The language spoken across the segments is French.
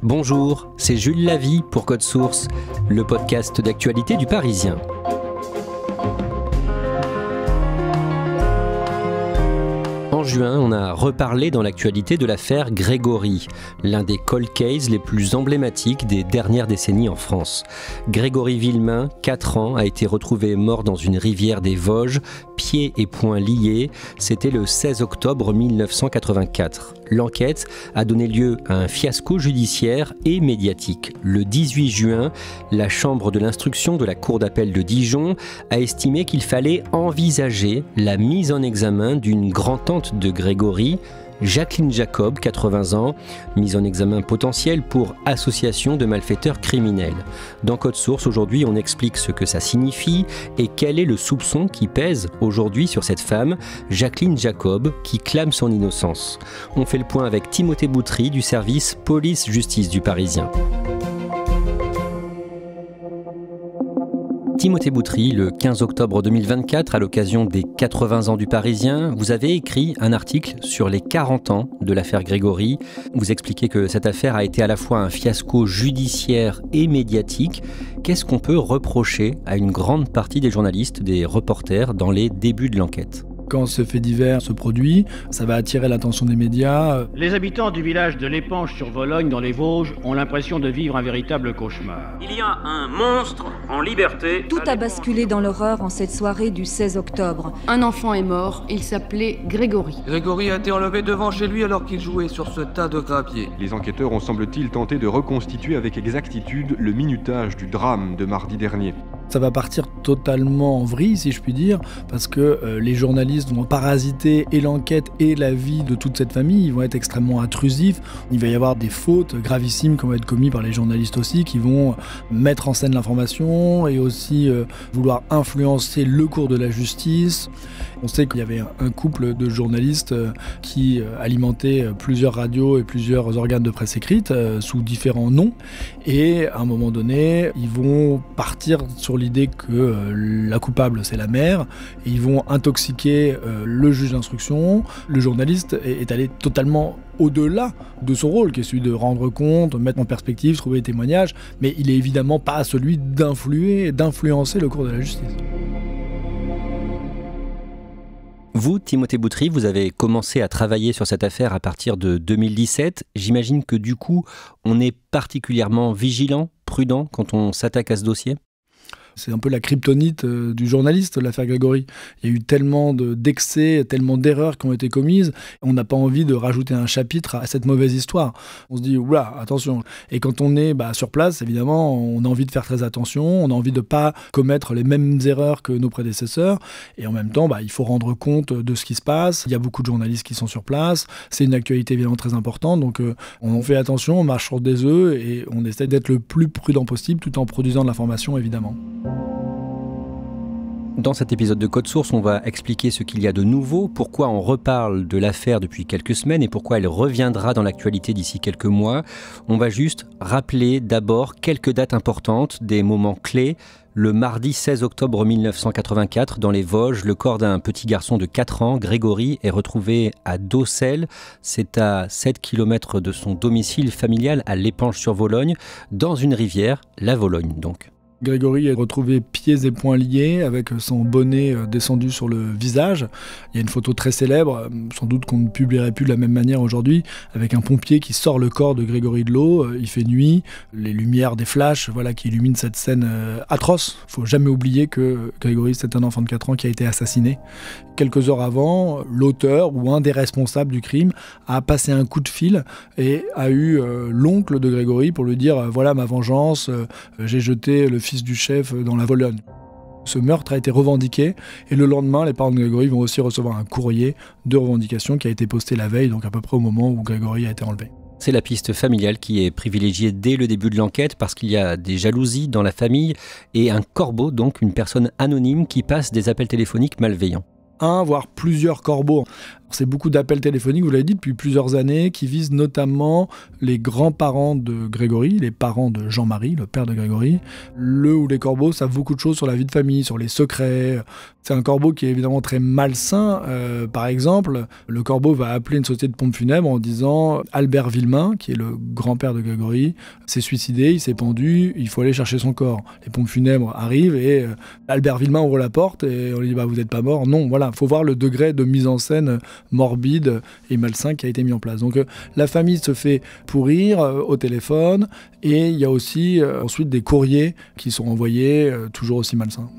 Bonjour, c'est Jules Lavie pour Code Source, le podcast d'actualité du Parisien. En juin, on a reparlé dans l'actualité de l'affaire Grégory, l'un des cold cases les plus emblématiques des dernières décennies en France. Grégory Villemain, 4 ans, a été retrouvé mort dans une rivière des Vosges, pieds et poings liés. C'était le 16 octobre 1984. L'enquête a donné lieu à un fiasco judiciaire et médiatique. Le 18 juin, la chambre de l'instruction de la cour d'appel de Dijon a estimé qu'il fallait envisager la mise en examen d'une grand-tante de Grégory, Jacqueline Jacob, 80 ans, mise en examen potentiel pour association de malfaiteurs criminels. Dans Code Source, aujourd'hui, on explique ce que ça signifie et quel est le soupçon qui pèse aujourd'hui sur cette femme, Jacqueline Jacob, qui clame son innocence. On fait le point avec Timothée Boutry du service police-justice du Parisien. Timothée Boutry, le 15 octobre 2024, à l'occasion des 80 ans du Parisien, vous avez écrit un article sur les 40 ans de l'affaire Grégory. Vous expliquez que cette affaire a été à la fois un fiasco judiciaire et médiatique. Qu'est-ce qu'on peut reprocher à une grande partie des journalistes, des reporters, dans les débuts de l'enquête ? Quand ce fait divers se produit, ça va attirer l'attention des médias. Les habitants du village de l'Épanche-sur-Vologne dans les Vosges ont l'impression de vivre un véritable cauchemar. Il y a un monstre en liberté. Tout a basculé dans l'horreur en cette soirée du 16 octobre. Un enfant est mort, il s'appelait Grégory. Grégory a été enlevé devant chez lui alors qu'il jouait sur ce tas de gravier. Les enquêteurs ont semble-t-il tenté de reconstituer avec exactitude le minutage du drame de mardi dernier. Ça va partir totalement en vrille, si je puis dire, parce que les journalistes vont parasiter et l'enquête et la vie de toute cette famille. Ils vont être extrêmement intrusifs. Il va y avoir des fautes gravissimes qui vont être commises par les journalistes aussi, qui vont mettre en scène l'information et aussi vouloir influencer le cours de la justice. On sait qu'il y avait un couple de journalistes qui alimentaient plusieurs radios et plusieurs organes de presse écrite sous différents noms. Et à un moment donné, ils vont partir sur l'idée que la coupable, c'est la mère. Et ils vont intoxiquer le juge d'instruction. Le journaliste est allé totalement au-delà de son rôle, qui est celui de rendre compte, mettre en perspective, trouver des témoignages. Mais il est évidemment pas celui d'influencer le cours de la justice. Vous, Timothée Boutry, vous avez commencé à travailler sur cette affaire à partir de 2017. J'imagine que du coup, on est particulièrement vigilant, prudent quand on s'attaque à ce dossier ? C'est un peu la kryptonite du journaliste, l'affaire Grégory. Il y a eu tellement d'excès, tellement d'erreurs qui ont été commises. On n'a pas envie de rajouter un chapitre à cette mauvaise histoire. On se dit, oula, attention. Et quand on est sur place, évidemment, on a envie de faire très attention. On a envie de ne pas commettre les mêmes erreurs que nos prédécesseurs. Et en même temps, il faut rendre compte de ce qui se passe. Il y a beaucoup de journalistes qui sont sur place. C'est une actualité évidemment très importante. Donc on fait attention, on marche sur des œufs et on essaie d'être le plus prudent possible tout en produisant de l'information, évidemment. Dans cet épisode de Code Source, on va expliquer ce qu'il y a de nouveau, pourquoi on reparle de l'affaire depuis quelques semaines et pourquoi elle reviendra dans l'actualité d'ici quelques mois. On va juste rappeler d'abord quelques dates importantes, des moments clés. Le mardi 16 octobre 1984, dans les Vosges, le corps d'un petit garçon de 4 ans, Grégory, est retrouvé à Docelles. C'est à 7 km de son domicile familial à l'Épanche-sur-Vologne, dans une rivière, la Vologne donc. Grégory est retrouvé pieds et poings liés avec son bonnet descendu sur le visage. Il y a une photo très célèbre, sans doute qu'on ne publierait plus de la même manière aujourd'hui, avec un pompier qui sort le corps de Grégory de l'eau. Il fait nuit, les lumières des flashs qui illuminent cette scène atroce. Il ne faut jamais oublier que Grégory, c'est un enfant de 4 ans qui a été assassiné. Quelques heures avant, l'auteur ou un des responsables du crime a passé un coup de fil et a eu l'oncle de Grégory pour lui dire « Voilà ma vengeance, j'ai jeté le fils du chef dans la Vologne ». Ce meurtre a été revendiqué et le lendemain, les parents de Grégory vont aussi recevoir un courrier de revendication qui a été posté la veille, donc à peu près au moment où Grégory a été enlevé. C'est la piste familiale qui est privilégiée dès le début de l'enquête parce qu'il y a des jalousies dans la famille et un corbeau, donc une personne anonyme qui passe des appels téléphoniques malveillants. Un, voire plusieurs corbeaux. C'est beaucoup d'appels téléphoniques, vous l'avez dit, depuis plusieurs années, qui visent notamment les grands-parents de Grégory, les parents de Jean-Marie, le père de Grégory. Le ou les corbeaux savent beaucoup de choses sur la vie de famille, sur les secrets. C'est un corbeau qui est évidemment très malsain. Par exemple, le corbeau va appeler une société de pompes funèbres en disant « Albert Villemain, qui est le grand-père de Grégory, s'est suicidé, il s'est pendu, il faut aller chercher son corps. » Les pompes funèbres arrivent et Albert Villemain ouvre la porte et on lui dit « Vous n'êtes pas mort ?» Non, voilà, il faut voir le degré de mise en scène morbide et malsain qui a été mis en place. Donc la famille se fait pourrir au téléphone et il y a aussi ensuite des courriers qui sont envoyés toujours aussi malsains.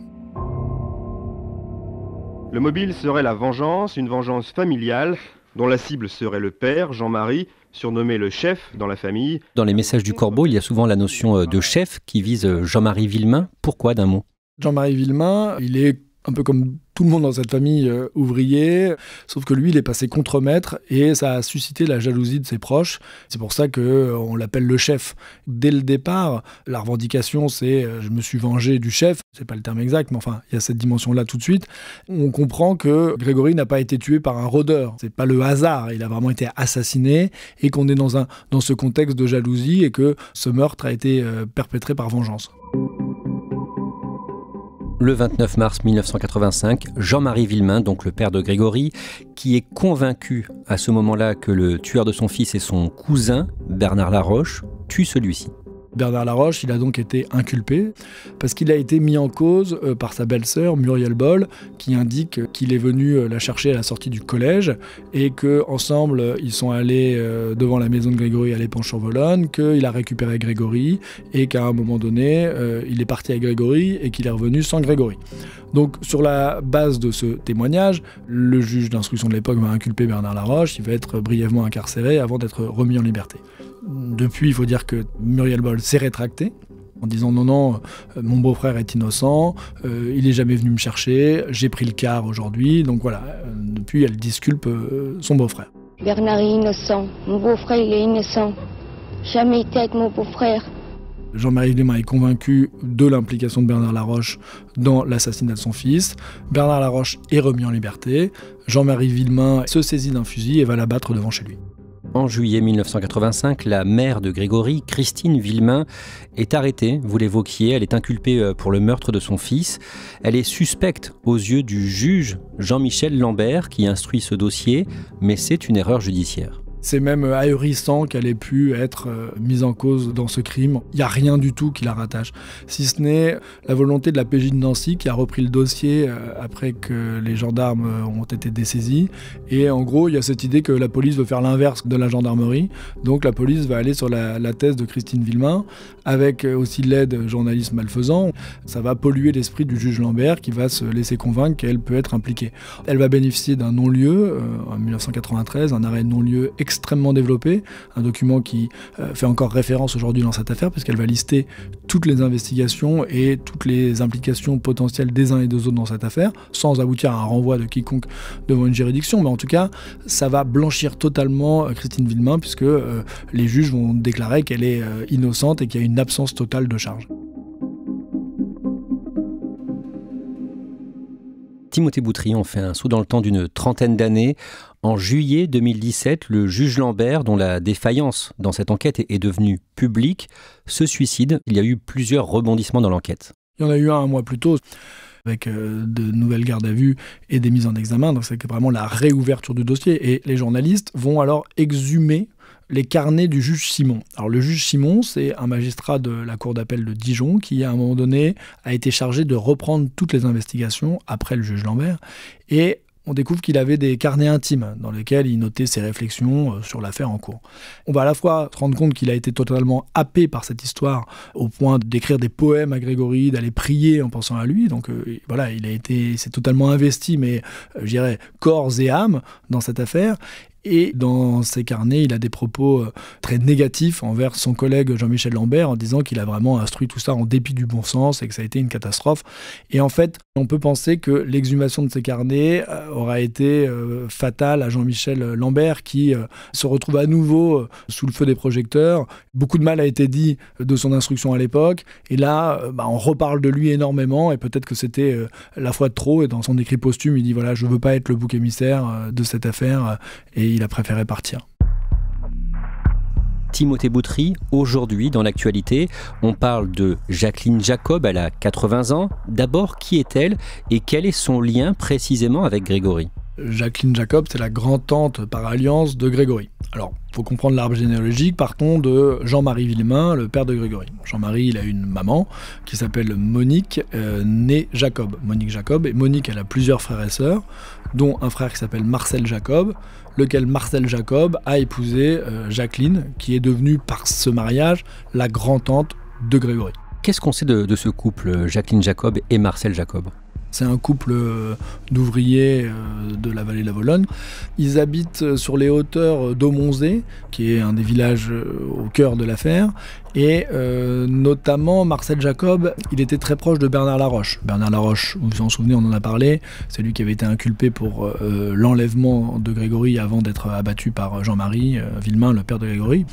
Le mobile serait la vengeance, une vengeance familiale, dont la cible serait le père, Jean-Marie, surnommé le chef dans la famille. Dans les messages du corbeau, il y a souvent la notion de chef qui vise Jean-Marie Villemain. Pourquoi d'un mot ? Jean-Marie Villemain, il est un peu comme tout le monde dans cette famille ouvrier, sauf que lui, il est passé contremaître et ça a suscité la jalousie de ses proches. C'est pour ça qu'on l'appelle le chef. Dès le départ, la revendication, c'est « je me suis vengé du chef », c'est pas le terme exact, mais enfin, il y a cette dimension-là tout de suite. On comprend que Grégory n'a pas été tué par un rôdeur. C'est pas le hasard, il a vraiment été assassiné et qu'on est dans ce contexte de jalousie et que ce meurtre a été perpétré par vengeance. Le 29 mars 1985, Jean-Marie Villemain, donc le père de Grégory, qui est convaincu à ce moment-là que le tueur de son fils est son cousin, Bernard Laroche, tue celui-ci. Bernard Laroche, il a donc été inculpé parce qu'il a été mis en cause par sa belle-sœur Muriel Boll, qui indique qu'il est venu la chercher à la sortie du collège et qu'ensemble ils sont allés devant la maison de Grégory à l'Épanche-sur-Vologne, qu'il a récupéré Grégory et qu'à un moment donné il est parti avec Grégory et qu'il est revenu sans Grégory. Donc sur la base de ce témoignage, le juge d'instruction de l'époque va inculper Bernard Laroche, il va être brièvement incarcéré avant d'être remis en liberté. Depuis, il faut dire que Muriel Boll s'est rétractée en disant non, mon beau-frère est innocent, il n'est jamais venu me chercher, j'ai pris le quart aujourd'hui, donc voilà, depuis elle disculpe son beau-frère. Bernard est innocent, mon beau-frère il est innocent, jamais été avec mon beau-frère. Jean-Marie Villemain est convaincu de l'implication de Bernard Laroche dans l'assassinat de son fils. Bernard Laroche est remis en liberté. Jean-Marie Villemain se saisit d'un fusil et va l'abattre devant chez lui. En juillet 1985, la mère de Grégory, Christine Villemain, est arrêtée, vous l'évoquiez, elle est inculpée pour le meurtre de son fils. Elle est suspecte aux yeux du juge Jean-Michel Lambert qui instruit ce dossier, mais c'est une erreur judiciaire. C'est même ahurissant qu'elle ait pu être mise en cause dans ce crime. Il n'y a rien du tout qui la rattache, si ce n'est la volonté de la PJ de Nancy qui a repris le dossier après que les gendarmes ont été dessaisis. Et en gros, il y a cette idée que la police veut faire l'inverse de la gendarmerie. Donc la police va aller sur la thèse de Christine Villemain, avec aussi l'aide de journalistes malfaisants. Ça va polluer l'esprit du juge Lambert qui va se laisser convaincre qu'elle peut être impliquée. Elle va bénéficier d'un non-lieu en 1993, un arrêt de non-lieu extrêmement développé, un document qui fait encore référence aujourd'hui dans cette affaire puisqu'elle va lister toutes les investigations et toutes les implications potentielles des uns et des autres dans cette affaire, sans aboutir à un renvoi de quiconque devant une juridiction, mais en tout cas, ça va blanchir totalement Christine Villemain puisque les juges vont déclarer qu'elle est innocente et qu'il y a une absence totale de charge. Timothée Boutrion fait un saut dans le temps d'une trentaine d'années. En juillet 2017, le juge Lambert, dont la défaillance dans cette enquête est devenue publique, se suicide. Il y a eu plusieurs rebondissements dans l'enquête. Il y en a eu un mois plus tôt, avec de nouvelles gardes à vue et des mises en examen. Donc c'est vraiment la réouverture du dossier. Et les journalistes vont alors exhumer les carnets du juge Simon. Alors le juge Simon, c'est un magistrat de la cour d'appel de Dijon qui, à un moment donné, a été chargé de reprendre toutes les investigations après le juge Lambert. Et on découvre qu'il avait des carnets intimes dans lesquels il notait ses réflexions sur l'affaire en cours. On va à la fois se rendre compte qu'il a été totalement happé par cette histoire au point d'écrire des poèmes à Grégory, d'aller prier en pensant à lui. Donc voilà, s'est totalement investi, mais je dirais corps et âme dans cette affaire. Et dans ses carnets, il a des propos très négatifs envers son collègue Jean-Michel Lambert en disant qu'il a vraiment instruit tout ça en dépit du bon sens et que ça a été une catastrophe. Et en fait, on peut penser que l'exhumation de ces carnets aura été fatale à Jean-Michel Lambert qui se retrouve à nouveau sous le feu des projecteurs. Beaucoup de mal a été dit de son instruction à l'époque. Et là, on reparle de lui énormément et peut-être que c'était la fois de trop. Et dans son écrit posthume, il dit voilà, je veux pas être le bouc émissaire de cette affaire. Et il a préféré partir. Timothée Boutry, aujourd'hui dans l'actualité, on parle de Jacqueline Jacob, elle a 80 ans. D'abord, qui est-elle et quel est son lien précisément avec Grégory ? Jacqueline Jacob, c'est la grand-tante par alliance de Grégory. Alors, il faut comprendre l'arbre généalogique. Partons de Jean-Marie Villemain, le père de Grégory. Jean-Marie, il a une maman qui s'appelle Monique, née Jacob. Monique Jacob. Et Monique, elle a plusieurs frères et sœurs, dont un frère qui s'appelle Marcel Jacob, lequel Marcel Jacob a épousé Jacqueline, qui est devenue, par ce mariage, la grand-tante de Grégory. Qu'est-ce qu'on sait de ce couple, Jacqueline Jacob et Marcel Jacob ? C'est un couple d'ouvriers de la vallée de la Vologne. Ils habitent sur les hauteurs d'Aumonzé, qui est un des villages au cœur de l'affaire. Et notamment, Marcel Jacob, il était très proche de Bernard Laroche. Bernard Laroche, vous vous en souvenez, on en a parlé, c'est lui qui avait été inculpé pour l'enlèvement de Grégory avant d'être abattu par Jean-Marie Villemain, le père de Grégory.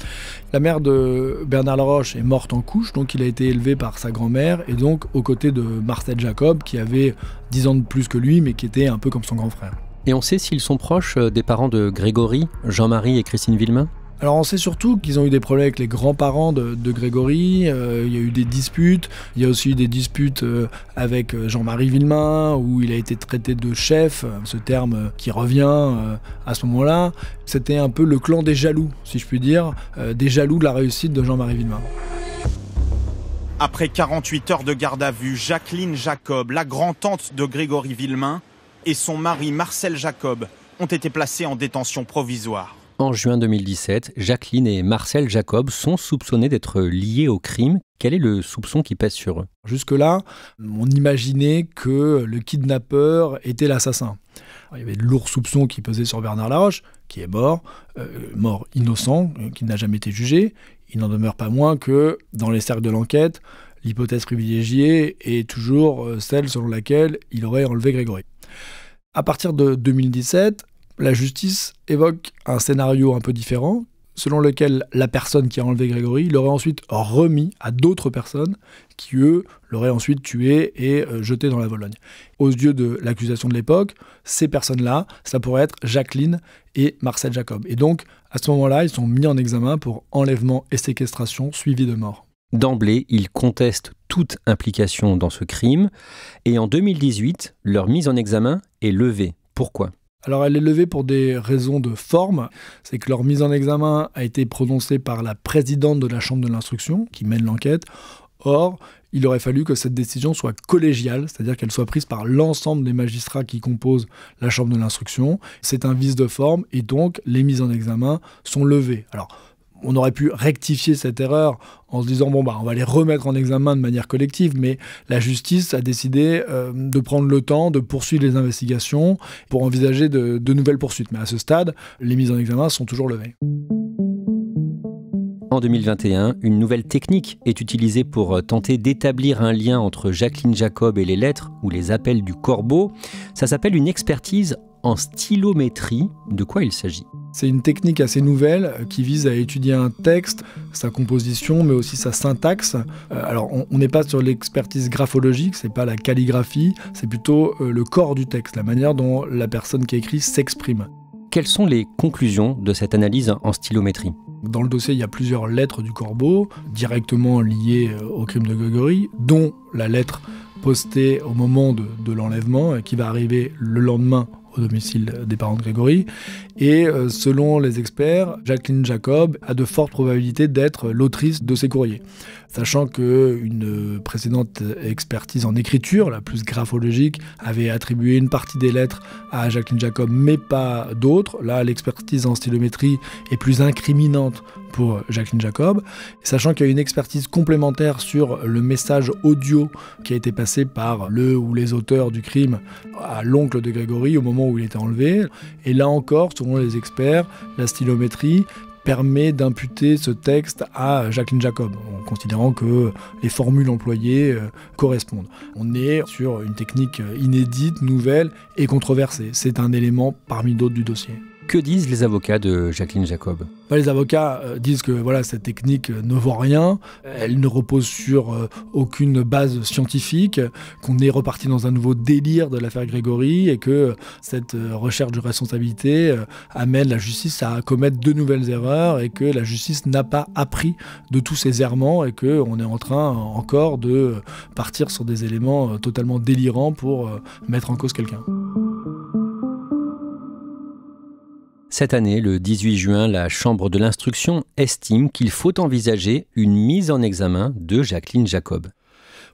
La mère de Bernard Laroche est morte en couche, donc il a été élevé par sa grand-mère, et donc aux côtés de Marcel Jacob, qui avait 10 ans de plus que lui, mais qui était un peu comme son grand frère. Et on sait s'ils sont proches des parents de Grégory, Jean-Marie et Christine Villemain ? Alors on sait surtout qu'ils ont eu des problèmes avec les grands-parents de Grégory, il y a eu des disputes, il y a aussi eu des disputes avec Jean-Marie Villemain, où il a été traité de chef, ce terme qui revient à ce moment-là. C'était un peu le clan des jaloux, si je puis dire, des jaloux de la réussite de Jean-Marie Villemain. Après 48 heures de garde à vue, Jacqueline Jacob, la grand-tante de Grégory Villemain, et son mari Marcel Jacob ont été placés en détention provisoire. En juin 2017, Jacqueline et Marcel Jacob sont soupçonnés d'être liés au crime. Quel est le soupçon qui pèse sur eux ? Jusque-là, on imaginait que le kidnappeur était l'assassin. Il y avait de lourds soupçons qui pesaient sur Bernard Laroche, qui est mort innocent, qui n'a jamais été jugé. Il n'en demeure pas moins que, dans les cercles de l'enquête, l'hypothèse privilégiée est toujours celle selon laquelle il aurait enlevé Grégory. À partir de 2017, la justice évoque un scénario un peu différent, selon lequel la personne qui a enlevé Grégory l'aurait ensuite remis à d'autres personnes qui, eux, l'auraient ensuite tué et jeté dans la Vologne. Aux yeux de l'accusation de l'époque, ces personnes-là, ça pourrait être Jacqueline et Marcel Jacob. Et donc, à ce moment-là, ils sont mis en examen pour enlèvement et séquestration suivi de mort. D'emblée, ils contestent toute implication dans ce crime. Et en 2018, leur mise en examen est levée. Pourquoi ? Alors elle est levée pour des raisons de forme, c'est que leur mise en examen a été prononcée par la présidente de la chambre de l'instruction qui mène l'enquête. Or, il aurait fallu que cette décision soit collégiale, c'est-à-dire qu'elle soit prise par l'ensemble des magistrats qui composent la chambre de l'instruction. C'est un vice de forme et donc les mises en examen sont levées. Alors, on aurait pu rectifier cette erreur en se disant on va les remettre en examen de manière collective, mais la justice a décidé de prendre le temps de poursuivre les investigations pour envisager de nouvelles poursuites. Mais à ce stade, les mises en examen sont toujours levées. En 2021, une nouvelle technique est utilisée pour tenter d'établir un lien entre Jacqueline Jacob et les lettres ou les appels du corbeau. Ça s'appelle une expertise en stylométrie. De quoi il s'agit ? C'est une technique assez nouvelle qui vise à étudier un texte, sa composition, mais aussi sa syntaxe. Alors, on n'est pas sur l'expertise graphologique, c'est pas la calligraphie, c'est plutôt le corps du texte, la manière dont la personne qui écrit s'exprime. Quelles sont les conclusions de cette analyse en stylométrie ? Dans le dossier, il y a plusieurs lettres du corbeau, directement liées au crime de Grégory, dont la lettre postée au moment de l'enlèvement, qui va arriver le lendemain au domicile des parents de Grégory. Et selon les experts, Jacqueline Jacob a de fortes probabilités d'être l'autrice de ces courriers. Sachant qu'une précédente expertise en écriture, la plus graphologique, avait attribué une partie des lettres à Jacqueline Jacob, mais pas d'autres. Là, l'expertise en stylométrie est plus incriminante pour Jacqueline Jacob, sachant qu'il y a une expertise complémentaire sur le message audio qui a été passé par le ou les auteurs du crime à l'oncle de Grégory au moment où il était enlevé. Et là encore, selon les experts, la stylométrie permet d'imputer ce texte à Jacqueline Jacob, en considérant que les formules employées correspondent. On est sur une technique inédite, nouvelle et controversée. C'est un élément parmi d'autres du dossier. Que disent les avocats de Jacqueline Jacob ? Les avocats disent que cette technique ne vaut rien, elle ne repose sur aucune base scientifique, qu'on est reparti dans un nouveau délire de l'affaire Grégory et que cette recherche de responsabilité amène la justice à commettre de nouvelles erreurs et que la justice n'a pas appris de tous ces errements et qu'on est en train encore de partir sur des éléments totalement délirants pour mettre en cause quelqu'un. Cette année, le 18 juin, la Chambre de l'instruction estime qu'il faut envisager une mise en examen de Jacqueline Jacob.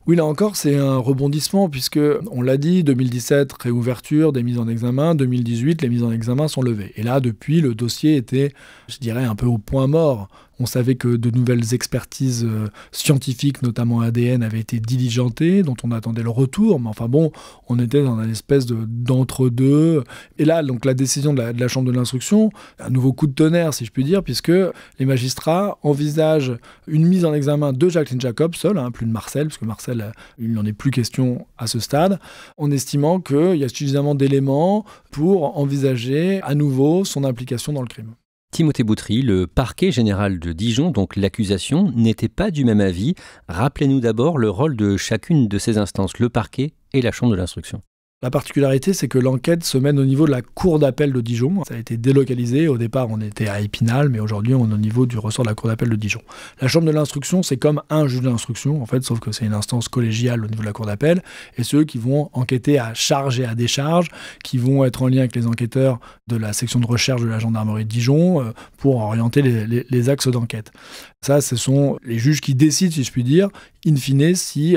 Oui, là encore, c'est un rebondissement puisque, on l'a dit, 2017, réouverture des mises en examen, 2018, les mises en examen sont levées. Et là, depuis, le dossier était, je dirais, un peu au point mort. On savait que de nouvelles expertises scientifiques, notamment ADN, avaient été diligentées, dont on attendait le retour. Mais enfin bon, on était dans une espèce d'entre-deux. Et là, donc, la décision de la Chambre de l'instruction, un nouveau coup de tonnerre, si je puis dire, puisque les magistrats envisagent une mise en examen de Jacqueline Jacob, seule, plus de Marcel, parce que Marcel, il n'en est plus question à ce stade, en estimant qu'il y a suffisamment d'éléments pour envisager à nouveau son implication dans le crime. Timothée Boutry, le parquet général de Dijon, donc l'accusation, n'était pas du même avis. Rappelez-nous d'abord le rôle de chacune de ces instances, le parquet et la chambre de l'instruction. La particularité, c'est que l'enquête se mène au niveau de la cour d'appel de Dijon. Ça a été délocalisé. Au départ, on était à Épinal, mais aujourd'hui, on est au niveau du ressort de la cour d'appel de Dijon. La chambre de l'instruction, c'est comme un juge d'instruction, en fait, sauf que c'est une instance collégiale au niveau de la cour d'appel. Et ceux qui vont enquêter à charge et à décharge, qui vont être en lien avec les enquêteurs de la section de recherche de la gendarmerie de Dijon pour orienter les axes d'enquête. Ça, ce sont les juges qui décident, si je puis dire, in fine, si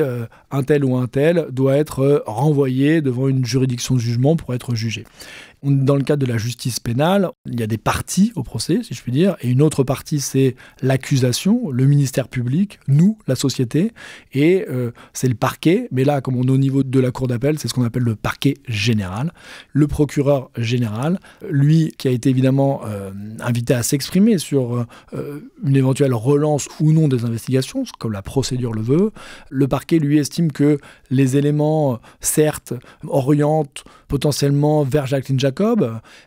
un tel ou un tel doit être renvoyé devant une juridiction de jugement pour être jugé. Dans le cadre de la justice pénale, il y a des parties au procès, si je puis dire, et une autre partie, c'est l'accusation, le ministère public, nous, la société, et c'est le parquet, mais là, comme on est au niveau de la cour d'appel, c'est ce qu'on appelle le parquet général. Le procureur général, lui, qui a été évidemment invité à s'exprimer sur une éventuelle relance ou non des investigations, comme la procédure le veut, le parquet, lui, estime que les éléments, certes, orientent potentiellement vers Jacqueline Jacob,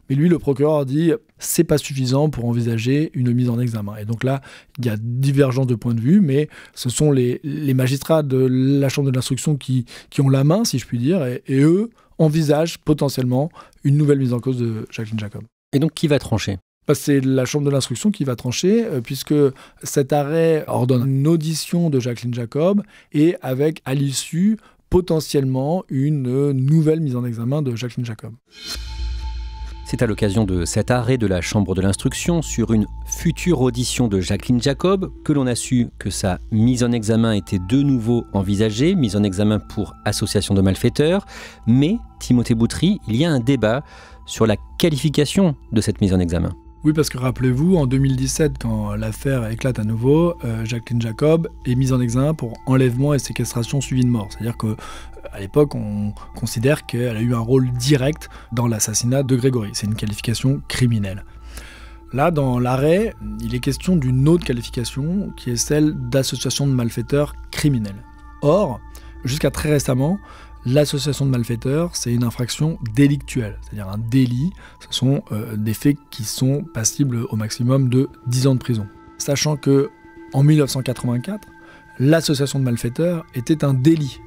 mais lui, le procureur, dit c'est pas suffisant pour envisager une mise en examen. Et donc là, il y a divergence de point de vue, mais ce sont les magistrats de la chambre de l'instruction qui ont la main, si je puis dire, et eux envisagent potentiellement une nouvelle mise en cause de Jacqueline Jacob. Et donc, qui va trancher ? C'est la chambre de l'instruction qui va trancher, puisque cet arrêt ordonne une audition de Jacqueline Jacob, et avec, à l'issue, potentiellement une nouvelle mise en examen de Jacqueline Jacob. C'est à l'occasion de cet arrêt de la Chambre de l'instruction sur une future audition de Jacqueline Jacob que l'on a su que sa mise en examen était de nouveau envisagée, mise en examen pour association de malfaiteurs. Mais, Timothée Boutry, il y a un débat sur la qualification de cette mise en examen. Oui, parce que rappelez-vous, en 2017, quand l'affaire éclate à nouveau, Jacqueline Jacob est mise en examen pour enlèvement et séquestration suivie de mort. C'est-à-dire qu'à l'époque, on considère qu'elle a eu un rôle direct dans l'assassinat de Grégory. C'est une qualification criminelle. Là, dans l'arrêt, il est question d'une autre qualification qui est celle d'association de malfaiteurs criminels. Or, jusqu'à très récemment, l'association de malfaiteurs, c'est une infraction délictuelle, c'est-à-dire un délit. Ce sont des faits qui sont passibles au maximum de 10 ans de prison. Sachant que en 1984, l'association de malfaiteurs était un délit.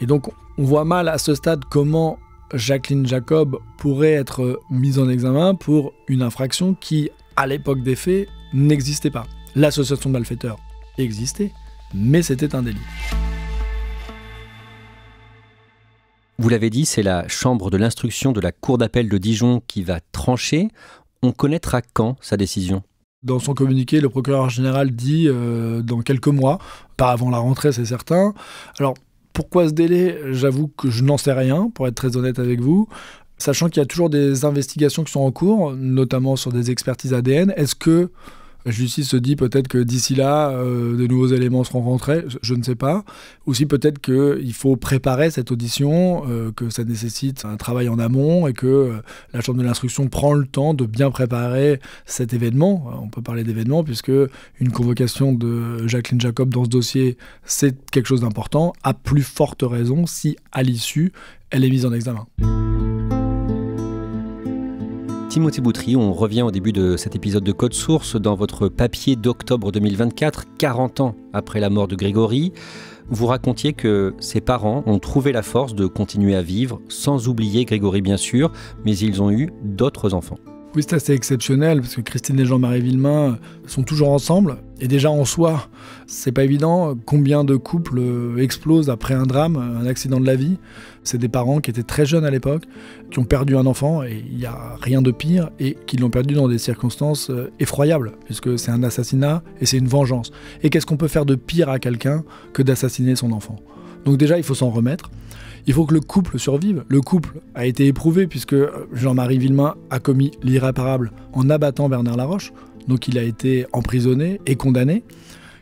Et donc, on voit mal à ce stade comment Jacqueline Jacob pourrait être mise en examen pour une infraction qui, à l'époque des faits, n'existait pas. L'association de malfaiteurs existait, mais c'était un délit. Vous l'avez dit, c'est la chambre de l'instruction de la cour d'appel de Dijon qui va trancher. On connaîtra quand sa décision ? Dans son communiqué, le procureur général dit dans quelques mois, pas avant la rentrée, c'est certain. Alors, pourquoi ce délai ? J'avoue que je n'en sais rien, pour être très honnête avec vous. Sachant qu'il y a toujours des investigations qui sont en cours, notamment sur des expertises ADN. Est-ce que La justice se dit peut-être que d'ici là, de nouveaux éléments seront rentrés, je ne sais pas. Aussi peut-être qu'il faut préparer cette audition, que ça nécessite un travail en amont et que la Chambre de l'instruction prend le temps de bien préparer cet événement. On peut parler d'événement puisque une convocation de Jacqueline Jacob dans ce dossier, c'est quelque chose d'important, à plus forte raison si à l'issue, elle est mise en examen. Timothée Boutry, on revient au début de cet épisode de Code Source dans votre papier d'octobre 2024, 40 ans après la mort de Grégory. Vous racontiez que ses parents ont trouvé la force de continuer à vivre, sans oublier Grégory bien sûr, mais ils ont eu d'autres enfants. Oui, c'est assez exceptionnel parce que Christine et Jean-Marie Villemain sont toujours ensemble. Et déjà en soi, c'est pas évident. Combien de couples explosent après un drame, un accident de la vie. C'est des parents qui étaient très jeunes à l'époque, qui ont perdu un enfant, et il n'y a rien de pire, et qui l'ont perdu dans des circonstances effroyables, puisque c'est un assassinat et c'est une vengeance. Et qu'est-ce qu'on peut faire de pire à quelqu'un que d'assassiner son enfant ? Donc déjà, il faut s'en remettre. Il faut que le couple survive. Le couple a été éprouvé puisque Jean-Marie Villemain a commis l'irréparable en abattant Bernard Laroche. Donc il a été emprisonné et condamné.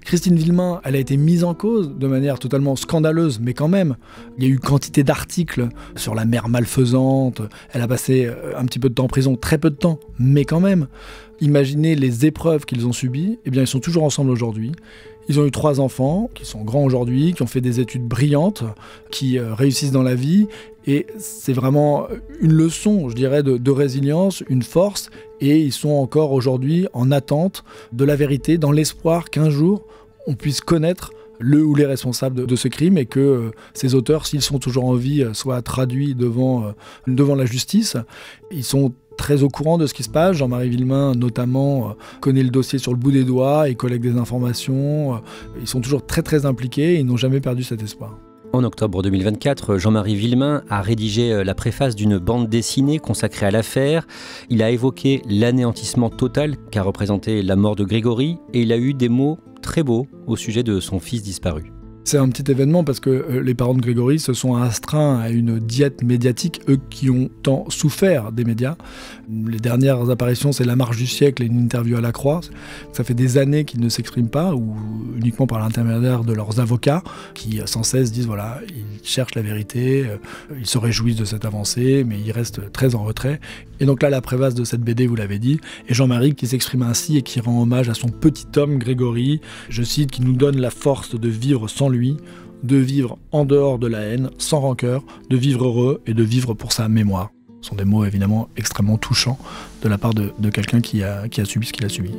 Christine Villemain, elle a été mise en cause de manière totalement scandaleuse, mais quand même, il y a eu quantité d'articles sur la mère malfaisante. Elle a passé un petit peu de temps en prison, très peu de temps, mais quand même. Imaginez les épreuves qu'ils ont subies. Eh bien, ils sont toujours ensemble aujourd'hui. Ils ont eu 3 enfants qui sont grands aujourd'hui, qui ont fait des études brillantes, qui réussissent dans la vie. Et c'est vraiment une leçon, je dirais, de résilience, une force. Et ils sont encore aujourd'hui en attente de la vérité, dans l'espoir qu'un jour, on puisse connaître le ou les responsables de ce crime et que ces auteurs, s'ils sont toujours en vie, soient traduits devant la justice. Ils sont très au courant de ce qui se passe. Jean-Marie Villemain, notamment, connaît le dossier sur le bout des doigts, il collecte des informations. Ils sont toujours très très impliqués et ils n'ont jamais perdu cet espoir. En octobre 2024, Jean-Marie Villemain a rédigé la préface d'une bande dessinée consacrée à l'affaire. Il a évoqué l'anéantissement total qu'a représenté la mort de Grégory et il a eu des mots très beaux au sujet de son fils disparu. C'est un petit événement parce que les parents de Grégory se sont astreints à une diète médiatique, eux qui ont tant souffert des médias. Les dernières apparitions, c'est La Marche du siècle et une interview à la Croix. Ça fait des années qu'ils ne s'expriment pas, ou uniquement par l'intermédiaire de leurs avocats, qui sans cesse disent voilà, ils cherchent la vérité, ils se réjouissent de cette avancée, mais ils restent très en retrait. Et donc là, la préface de cette BD, vous l'avez dit, et Jean-Marie qui s'exprime ainsi et qui rend hommage à son petit homme Grégory, je cite, qui nous donne la force de vivre sans lui, de vivre en dehors de la haine, sans rancœur, de vivre heureux et de vivre pour sa mémoire. Ce sont des mots évidemment extrêmement touchants de la part de quelqu'un qui a subi ce qu'il a subi.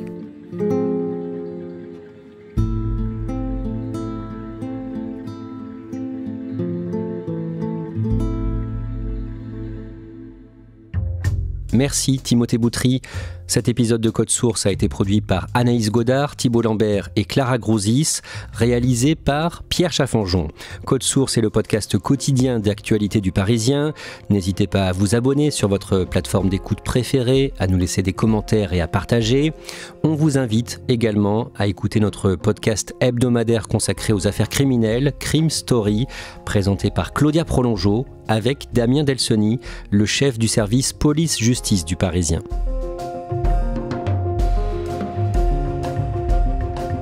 Merci Timothée Boutry. Cet épisode de Code Source a été produit par Anaïs Godard, Thibault Lambert et Clara Grouzis, réalisé par Pierre Chaffanjon. Code Source est le podcast quotidien d'actualité du Parisien. N'hésitez pas à vous abonner sur votre plateforme d'écoute préférée, à nous laisser des commentaires et à partager. On vous invite également à écouter notre podcast hebdomadaire consacré aux affaires criminelles, Crime Story, présenté par Claudia Prolongeau, avec Damien Delsoni, le chef du service police-justice du Parisien.